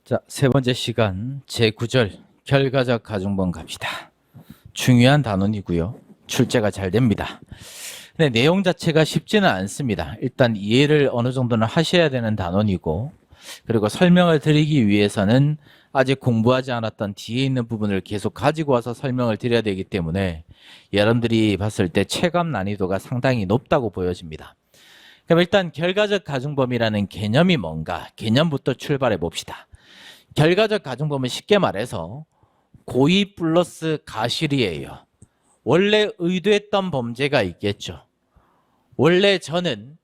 자, 세 번째 시간 제9절 결과적 가중본 갑시다. 중요한 단원이고요. 출제가 잘 됩니다. 근데 내용 자체가 쉽지는 않습니다. 일단 이해를 어느 정도는 하셔야 되는 단원이고, 그리고 설명을 드리기 위해서는 아직 공부하지 않았던 뒤에 있는 부분을 계속 가지고 와서 설명을 드려야 되기 때문에 여러분들이 봤을 때 체감 난이도가 상당히 높다고 보여집니다. 그럼 일단 결과적 가중범위라는 개념이 뭔가 개념부터 출발해 봅시다. 결과적 가중범은 쉽게 말해서 고의 플러스 가실이에요. 원래 의도했던 범죄가 있겠죠. 원래 저는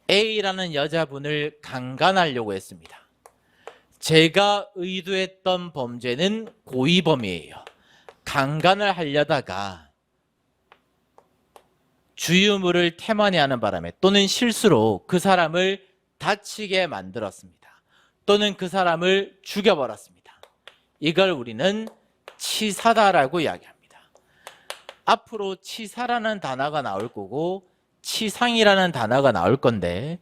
A라는 여자분을 강간하려고 했습니다. 제가 의도했던 범죄는 고의범이에요. 강간을 하려다가 주유물을 태만히하는 바람에 또는 실수로 그 사람을 다치게 만들었습니다. 또는 그 사람을 죽여버렸습니다. 이걸 우리는 치사다라고 이야기합니다. 앞으로 치사라는 단어가 나올 거고 치상이라는 단어가 나올 건데,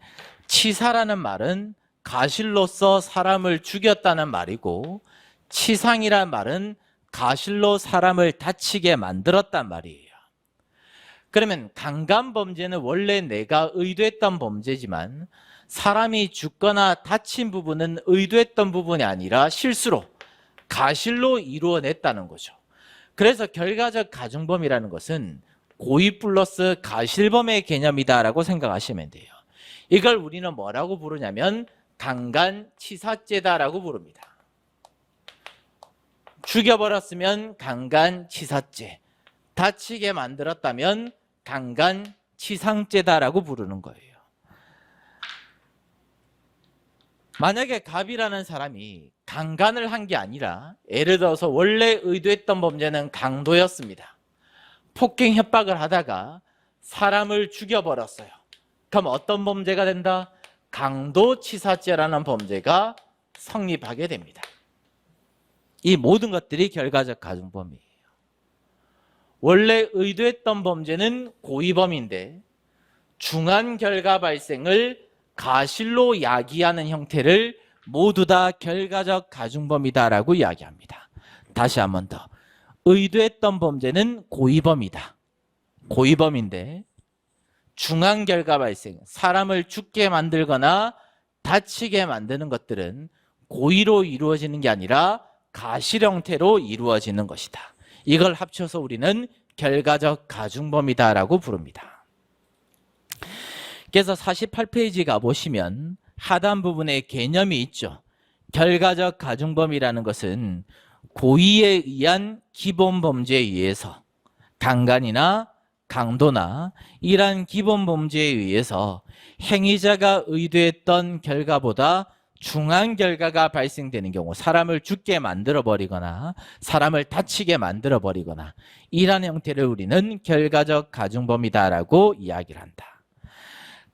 치사라는 말은 가실로서 사람을 죽였다는 말이고 치상이란 말은 가실로 사람을 다치게 만들었단 말이에요. 그러면 강간 범죄는 원래 내가 의도했던 범죄지만 사람이 죽거나 다친 부분은 의도했던 부분이 아니라 실수로 가실로 이루어냈다는 거죠. 그래서 결과적 가중범이라는 것은 고의 플러스 가실범의 개념이다라고 생각하시면 돼요. 이걸 우리는 뭐라고 부르냐면 강간치사죄다라고 부릅니다. 죽여버렸으면 강간치사죄, 다치게 만들었다면 강간치상죄다라고 부르는 거예요. 만약에 갑이라는 사람이 강간을 한 게 아니라 예를 들어서 원래 의도했던 범죄는 강도였습니다. 폭행 협박을 하다가 사람을 죽여버렸어요. 그럼 어떤 범죄가 된다? 강도치사죄라는 범죄가 성립하게 됩니다. 이 모든 것들이 결과적 가중범이에요. 원래 의도했던 범죄는 고의범인데 중한 결과 발생을 가실로 야기하는 형태를 모두 다 결과적 가중범이다라고 이야기합니다. 다시 한 번 더. 의도했던 범죄는 고의범이다. 고의범인데 중한 결과 발생, 사람을 죽게 만들거나 다치게 만드는 것들은 고의로 이루어지는 게 아니라 가실 형태로 이루어지는 것이다. 이걸 합쳐서 우리는 결과적 가중범이다라고 부릅니다. 그래서 48페이지 가보시면 하단 부분에 개념이 있죠. 결과적 가중범이라는 것은 고의에 의한 기본 범죄에 의해서 강간이나 강도나 이러한 기본 범죄에 의해서 행위자가 의도했던 결과보다 중한 결과가 발생되는 경우, 사람을 죽게 만들어버리거나 사람을 다치게 만들어버리거나 이러한 형태를 우리는 결과적 가중범이다라고 이야기를 한다.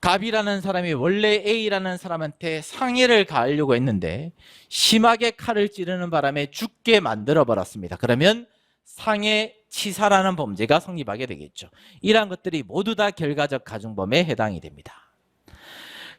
갑이라는 사람이 원래 A라는 사람한테 상해를 가하려고 했는데 심하게 칼을 찌르는 바람에 죽게 만들어버렸습니다. 그러면 상해치사라는 범죄가 성립하게 되겠죠. 이러한 것들이 모두 다 결과적 가중범에 해당이 됩니다.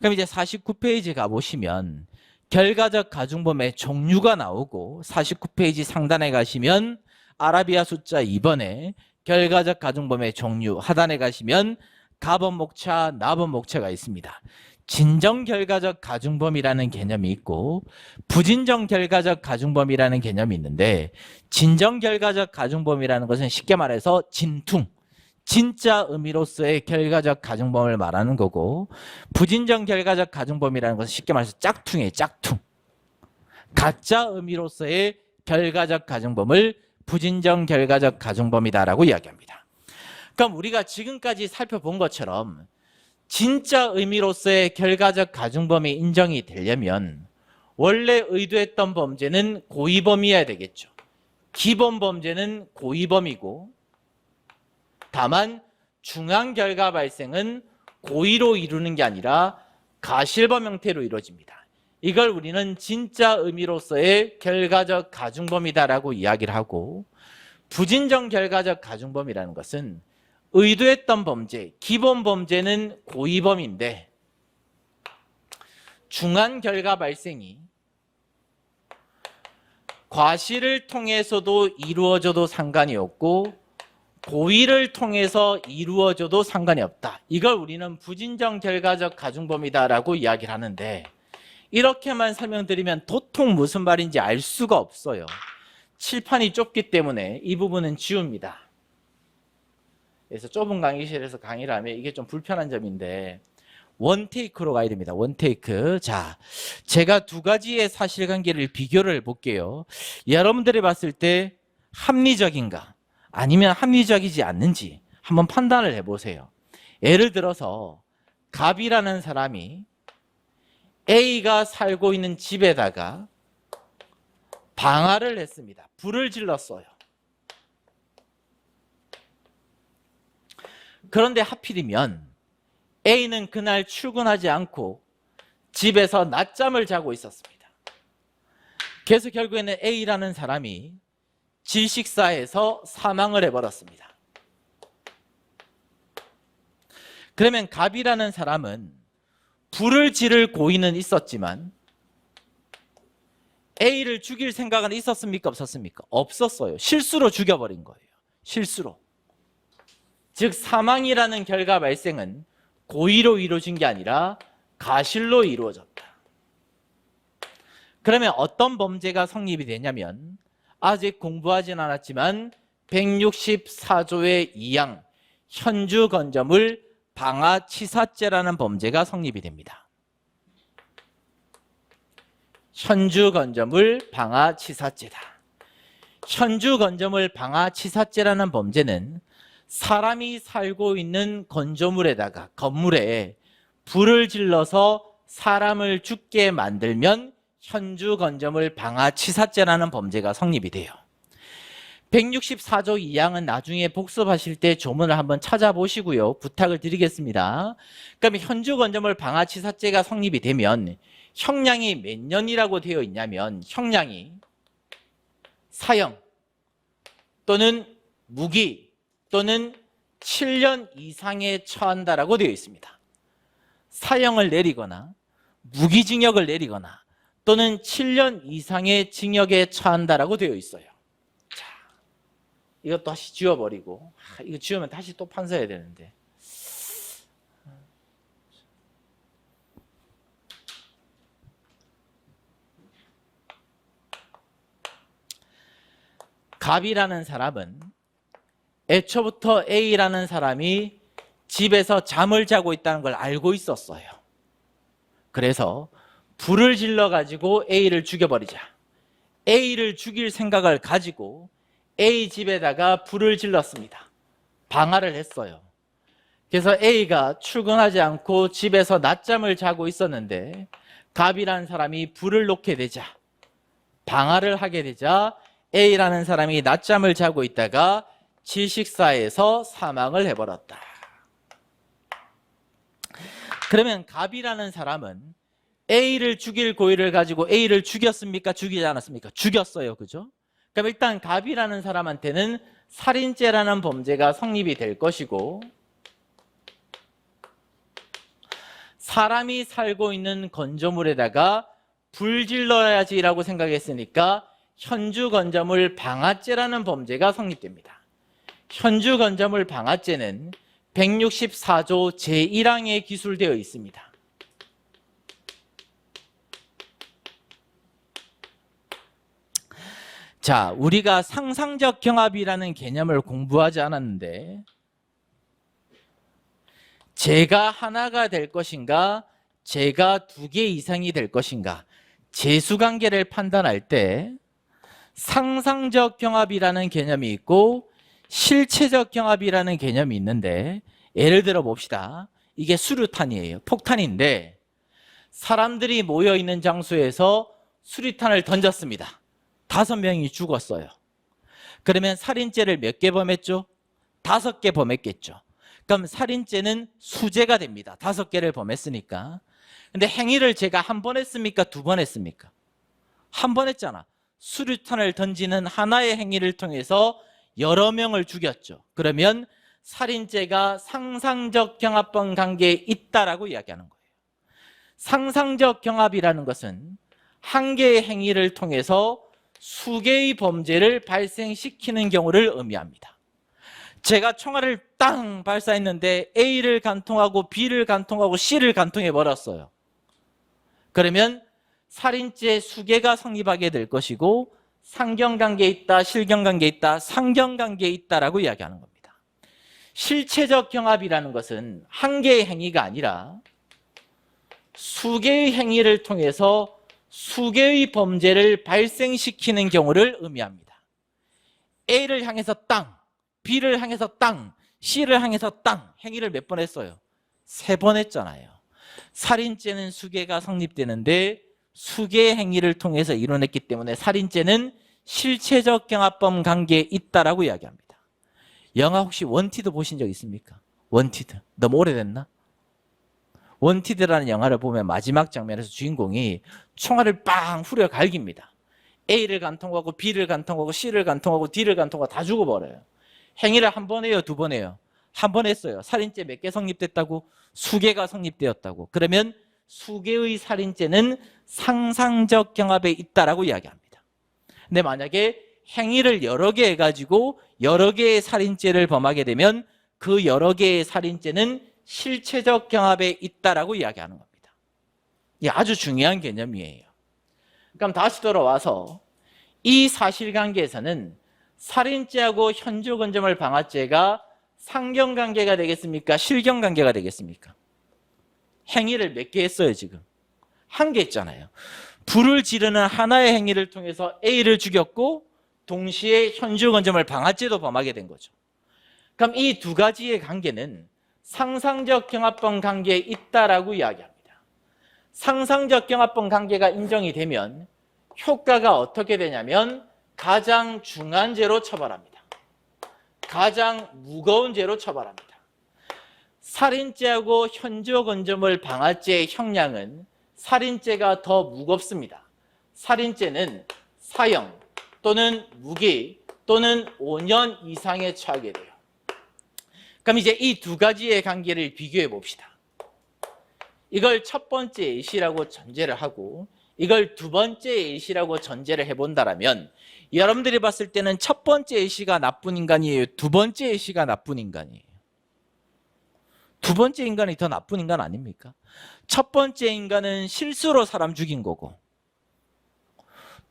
그럼 이제 49페이지 가보시면 결과적 가중범의 종류가 나오고 49페이지 상단에 가시면 아라비아 숫자 2번에 결과적 가중범의 종류, 하단에 가시면 가번 목차, 나번 목차가 있습니다. 진정 결과적 가중범이라는 개념이 있고 부진정 결과적 가중범이라는 개념이 있는데, 진정 결과적 가중범이라는 것은 쉽게 말해서 진퉁, 진짜 의미로서의 결과적 가중범을 말하는 거고, 부진정 결과적 가중범이라는 것은 쉽게 말해서 짝퉁이에요. 짝퉁. 가짜 의미로서의 결과적 가중범을 부진정 결과적 가중범이다라고 이야기합니다. 그럼 우리가 지금까지 살펴본 것처럼 진짜 의미로서의 결과적 가중범이 인정이 되려면 원래 의도했던 범죄는 고의범이어야 되겠죠. 기본 범죄는 고의범이고 다만 중한 결과 발생은 고의로 이루는 게 아니라 가실범 형태로 이루어집니다. 이걸 우리는 진짜 의미로서의 결과적 가중범이다라고 이야기를 하고, 부진정 결과적 가중범이라는 것은 의도했던 범죄, 기본 범죄는 고의범인데 중한 결과 발생이 과실을 통해서도 이루어져도 상관이 없고 고의를 통해서 이루어져도 상관이 없다. 이걸 우리는 부진정 결과적 가중범위다라고 이야기를 하는데, 이렇게만 설명드리면 도통 무슨 말인지 알 수가 없어요. 칠판이 좁기 때문에 이 부분은 지웁니다. 그래서 좁은 강의실에서 강의를 하면 이게 좀 불편한 점인데 원테이크로 가야 됩니다. 원테이크. 자, 제가 두 가지의 사실관계를 비교를 해볼게요. 여러분들이 봤을 때 합리적인가 아니면 합리적이지 않는지 한번 판단을 해보세요. 예를 들어서 갑이라는 사람이 A가 살고 있는 집에다가 방화를 했습니다. 불을 질렀어요. 그런데 하필이면 A는 그날 출근하지 않고 집에서 낮잠을 자고 있었습니다. 그래서 결국에는 A라는 사람이 질식사해서 사망을 해버렸습니다. 그러면 갑이라는 사람은 불을 지를 고의는 있었지만 A를 죽일 생각은 있었습니까? 없었습니까? 없었어요. 실수로 죽여버린 거예요. 실수로. 즉 사망이라는 결과 발생은 고의로 이루어진 게 아니라 가실로 이루어졌다. 그러면 어떤 범죄가 성립이 되냐면 아직 공부하진 않았지만 164조의 2항 현주 건조물 방화치사죄라는 범죄가 성립이 됩니다. 현주 건조물 방화치사죄다. 현주 건조물 방화치사죄라는 범죄는 사람이 살고 있는 건조물에다가 건물에 불을 질러서 사람을 죽게 만들면 현주 건조물 방화치사죄라는 범죄가 성립이 돼요. 164조 2항은 나중에 복습하실 때 조문을 한번 찾아보시고요. 부탁을 드리겠습니다. 그럼 현주 건조물 방화치사죄가 성립이 되면 형량이 몇 년이라고 되어 있냐면 형량이 사형 또는 무기 또는 7년 이상에 처한다라고 되어 있습니다. 사형을 내리거나 무기징역을 내리거나 또는 7년 이상의 징역에 처한다라고 되어 있어요. 자, 이것도 다시 지워버리고 이거 지우면 다시 또 판서해야 되는데 갑이라는 사람은 애초부터 A라는 사람이 집에서 잠을 자고 있다는 걸 알고 있었어요. 그래서 불을 질러가지고 A를 죽여버리자. A를 죽일 생각을 가지고 A 집에다가 불을 질렀습니다. 방화를 했어요. 그래서 A가 출근하지 않고 집에서 낮잠을 자고 있었는데 갑이라는 사람이 불을 놓게 되자, 방화를 하게 되자 A라는 사람이 낮잠을 자고 있다가 질식사해서 사망을 해버렸다. 그러면 갑이라는 사람은 A를 죽일 고의를 가지고 A를 죽였습니까? 죽이지 않았습니까? 죽였어요. 그죠? 그럼 일단 갑이라는 사람한테는 살인죄라는 범죄가 성립이 될 것이고 사람이 살고 있는 건조물에다가 불 질러야지라고 생각했으니까 현주 건조물 방화죄라는 범죄가 성립됩니다. 현주 건조물 방화죄는 164조 제1항에 기술되어 있습니다. 자, 우리가 상상적 경합이라는 개념을 공부하지 않았는데 제가 하나가 될 것인가, 제가 두 개 이상이 될 것인가, 재수관계를 판단할 때 상상적 경합이라는 개념이 있고 실체적 경합이라는 개념이 있는데 예를 들어 봅시다. 이게 수류탄이에요. 폭탄인데 사람들이 모여있는 장소에서 수류탄을 던졌습니다. 5명이 죽었어요. 그러면 살인죄를 몇 개 범했죠? 5개 범했겠죠. 그럼 살인죄는 수재가 됩니다. 5개를 범했으니까. 근데 행위를 제가 한 번 했습니까? 2번 했습니까? 한 번 했잖아. 수류탄을 던지는 하나의 행위를 통해서 여러 명을 죽였죠. 그러면 살인죄가 상상적 경합범 관계에 있다라고 이야기하는 거예요. 상상적 경합이라는 것은 한 개의 행위를 통해서 수개의 범죄를 발생시키는 경우를 의미합니다. 제가 총알을 땅 발사했는데 A를 간통하고 B를 간통하고 C를 간통해 버렸어요. 그러면 살인죄 수개가 성립하게 될 것이고 상경관계에 있다, 실경관계에 있다, 상경관계에 있다라고 이야기하는 겁니다. 실체적 경합이라는 것은 한 개의 행위가 아니라 수개의 행위를 통해서 수개의 범죄를 발생시키는 경우를 의미합니다. A를 향해서 땅, B를 향해서 땅, C를 향해서 땅 행위를 몇 번 했어요? 3번 했잖아요. 살인죄는 수개가 성립되는데 수개의 행위를 통해서 이뤄냈기 때문에 살인죄는 실체적 경합범 관계에 있다라고 이야기합니다. 영화 혹시 원티드 보신 적 있습니까? 원티드. 너무 오래됐나? 원티드라는 영화를 보면 마지막 장면에서 주인공이 총알을 빵 후려 갈깁니다. A를 간통하고 B를 간통하고 C를 간통하고 D를 간통하고 다 죽어버려요. 행위를 한 번 해요? 2번 해요? 한 번 했어요. 살인죄 몇 개 성립됐다고? 수개가 성립되었다고. 그러면 수개의 살인죄는 상상적 경합에 있다라고 이야기합니다. 근데 만약에 행위를 여러 개 해가지고 여러 개의 살인죄를 범하게 되면 그 여러 개의 살인죄는 실체적 경합에 있다라고 이야기하는 겁니다. 이게 아주 중요한 개념이에요. 그럼 다시 돌아와서 이 사실관계에서는 살인죄하고 현주건조물 방화죄가 상경관계가 되겠습니까? 실경관계가 되겠습니까? 행위를 몇 개 했어요 지금? 한 개 했잖아요. 불을 지르는 하나의 행위를 통해서 A를 죽였고 동시에 현주건조물 방화죄도 범하게 된 거죠. 그럼 이 두 가지의 관계는 상상적 경합범 관계에 있다라고 이야기합니다. 상상적 경합범 관계가 인정이 되면 효과가 어떻게 되냐면 가장 중한 죄로 처벌합니다. 가장 무거운 죄로 처벌합니다. 살인죄하고 현주건조물 방화죄의 형량은 살인죄가 더 무겁습니다. 살인죄는 사형 또는 무기 또는 5년 이상에 처하게 돼요. 그럼 이제 이 두 가지의 관계를 비교해 봅시다. 이걸 첫 번째 A씨라고 전제를 하고 이걸 두 번째 A씨라고 전제를 해본다라면 여러분들이 봤을 때는 첫 번째 A씨가 나쁜 인간이에요? 두 번째 A씨가 나쁜 인간이에요? 두 번째 인간이 더 나쁜 인간 아닙니까? 첫 번째 인간은 실수로 사람 죽인 거고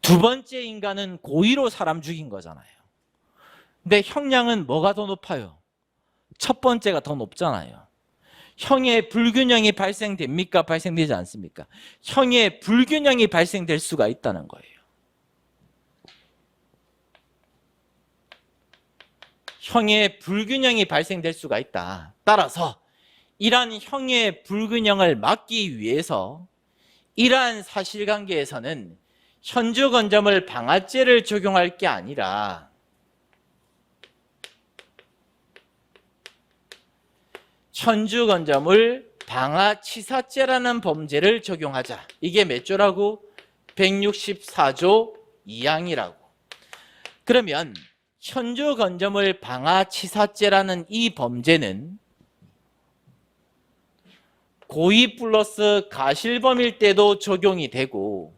두 번째 인간은 고의로 사람 죽인 거잖아요. 근데 형량은 뭐가 더 높아요? 첫 번째가 더 높잖아요. 형의 불균형이 발생됩니까? 발생되지 않습니까? 형의 불균형이 발생될 수가 있다는 거예요. 형의 불균형이 발생될 수가 있다. 따라서 이러한 형의 불균형을 막기 위해서 이러한 사실관계에서는 현주건조물 방화죄를 적용할 게 아니라 현주건조물 방화치사죄라는 범죄를 적용하자. 이게 몇 조라고? 164조 2항이라고. 그러면 현주건조물 방화치사죄라는 이 범죄는 고의 플러스 가실범일 때도 적용이 되고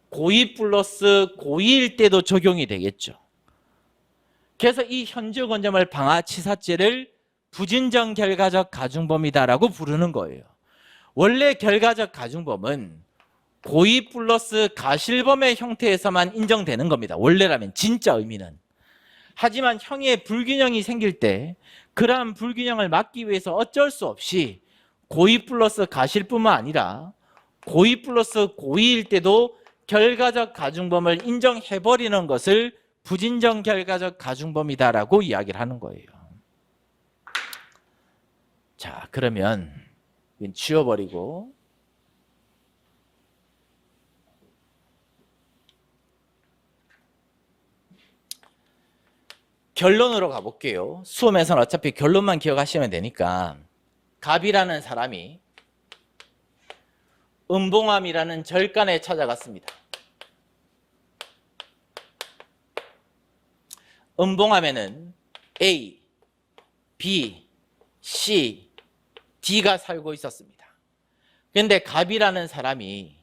고의 플러스 고의일 때도 적용이 되겠죠. 그래서 이 현주건조물 방화치사죄를 부진정 결과적 가중범이다라고 부르는 거예요. 원래 결과적 가중범은 고의 플러스 가실범의 형태에서만 인정되는 겁니다. 원래라면 진짜 의미는. 하지만 형의 불균형이 생길 때 그러한 불균형을 막기 위해서 어쩔 수 없이 고의 플러스 가실뿐만 아니라 고의 플러스 고의일 때도 결과적 가중범을 인정해버리는 것을 부진정 결과적 가중범이다라고 이야기를 하는 거예요. 자, 그러면 지워버리고 결론으로 가볼게요. 수험에서는 어차피 결론만 기억하시면 되니까 갑이라는 사람이 은봉암이라는 절간에 찾아갔습니다. 은봉암에는 A, B, C, D가 살고 있었습니다. 근데 갑이라는 사람이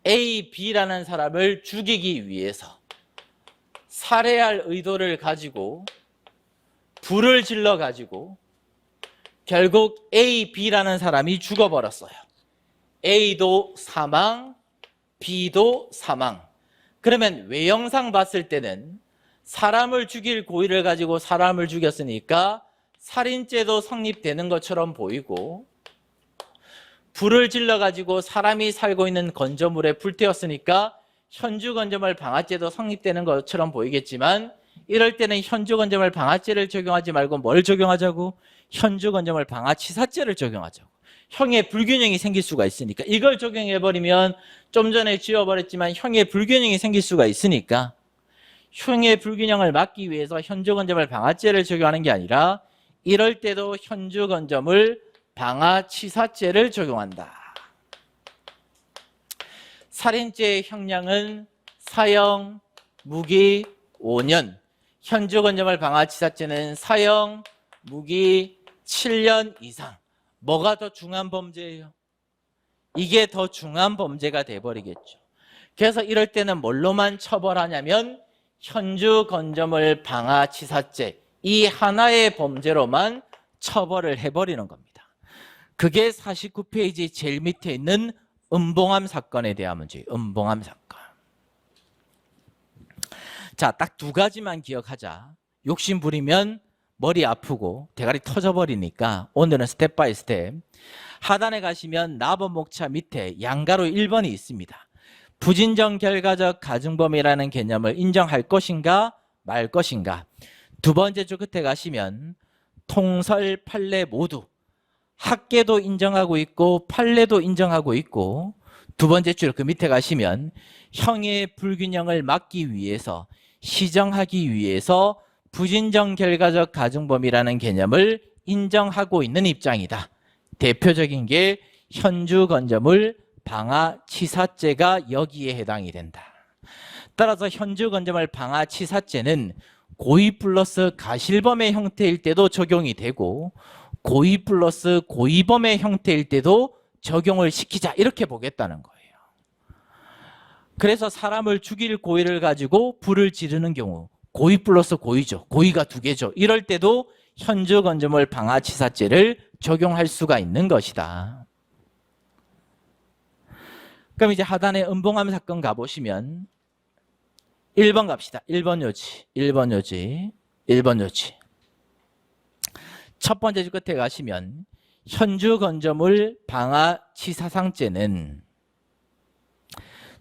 A, B라는 사람을 죽이기 위해서 살해할 의도를 가지고 불을 질러 가지고 결국 A, B라는 사람이 죽어버렸어요. A도 사망, B도 사망. 그러면 외형상 봤을 때는 사람을 죽일 고의를 가지고 사람을 죽였으니까 살인죄도 성립되는 것처럼 보이고, 불을 질러가지고 사람이 살고 있는 건조물에 불태웠으니까 현주건조물 방화죄도 성립되는 것처럼 보이겠지만, 이럴 때는 현주건조물 방화죄를 적용하지 말고 뭘 적용하자고? 현주건조물 방화치사죄를 적용하자고. 형의 불균형이 생길 수가 있으니까. 이걸 적용해버리면 좀 전에 지워버렸지만 형의 불균형이 생길 수가 있으니까 형의 불균형을 막기 위해서 현주건조물 방화죄를 적용하는 게 아니라 이럴 때도 현주건조물 방화치사죄를 적용한다. 살인죄의 형량은 사형, 무기 5년, 현주건조물 방화치사죄는 사형, 무기 7년 이상. 뭐가 더 중한 범죄예요? 이게 더 중한 범죄가 돼버리겠죠. 그래서 이럴 때는 뭘로만 처벌하냐면 현주건조물 방화치사죄, 이 하나의 범죄로만 처벌을 해버리는 겁니다. 그게 49페이지 제일 밑에 있는 은봉암 사건에 대한 문제예요. 은봉암 사건. 자, 딱 두 가지만 기억하자. 욕심 부리면 머리 아프고 대가리 터져버리니까 오늘은 스텝 바이 스텝. 하단에 가시면 나범목차 밑에 양가로 1번이 있습니다. 부진정 결과적 가중범이라는 개념을 인정할 것인가 말 것인가. 두 번째 줄 끝에 가시면 통설, 판례 모두 학계도 인정하고 있고 판례도 인정하고 있고, 두 번째 줄 그 밑에 가시면 형의 불균형을 막기 위해서, 시정하기 위해서 부진정 결과적 가중범이라는 개념을 인정하고 있는 입장이다. 대표적인 게 현주건조물 방화치사죄가 여기에 해당이 된다. 따라서 현주건조물 방화치사죄는 고의 플러스 가실범의 형태일 때도 적용이 되고 고의 플러스 고의범의 형태일 때도 적용을 시키자, 이렇게 보겠다는 거예요. 그래서 사람을 죽일 고의를 가지고 불을 지르는 경우 고의 플러스 고의죠. 고의가 두 개죠. 이럴 때도 현주건조물 방화치사죄를 적용할 수가 있는 것이다. 그럼 이제 하단에 은봉암 사건 가보시면 1번 갑시다. 1번 요지, 1번 요지, 1번 요지. 첫 번째 줄 끝에 가시면 현주건조물 방화치사상죄는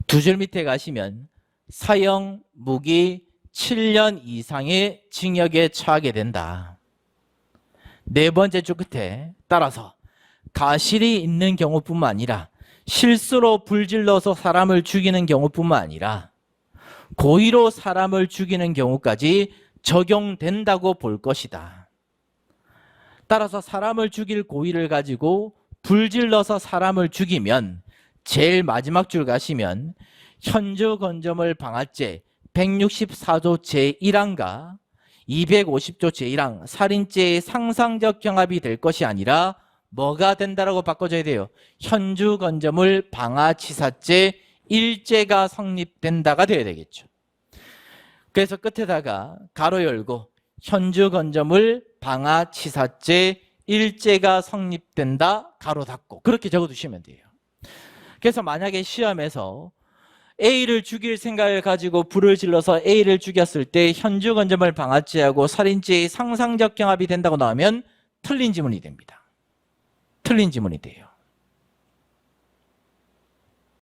두 줄 밑에 가시면 사형, 무기 7년 이상의 징역에 처하게 된다. 네 번째 줄 끝에 따라서 가실이 있는 경우뿐만 아니라 실수로 불질러서 사람을 죽이는 경우뿐만 아니라 고의로 사람을 죽이는 경우까지 적용된다고 볼 것이다. 따라서 사람을 죽일 고의를 가지고 불질러서 사람을 죽이면 제일 마지막 줄 가시면 현주건조물 방화죄 164조 제1항과 250조 제1항 살인죄의 상상적 경합이 될 것이 아니라 뭐가 된다라고 바꿔줘야 돼요? 현주건조물 방화치사죄 1죄가 성립된다가 돼야 되겠죠. 그래서 끝에다가 가로 열고 현주건조물 방화치사죄 1죄가 성립된다 가로 닫고 그렇게 적어두시면 돼요. 그래서 만약에 시험에서 A를 죽일 생각을 가지고 불을 질러서 A를 죽였을 때 현주건조물 방화죄하고 살인죄의 상상적 경합이 된다고 나오면 틀린 지문이 됩니다. 틀린 지문이 돼요.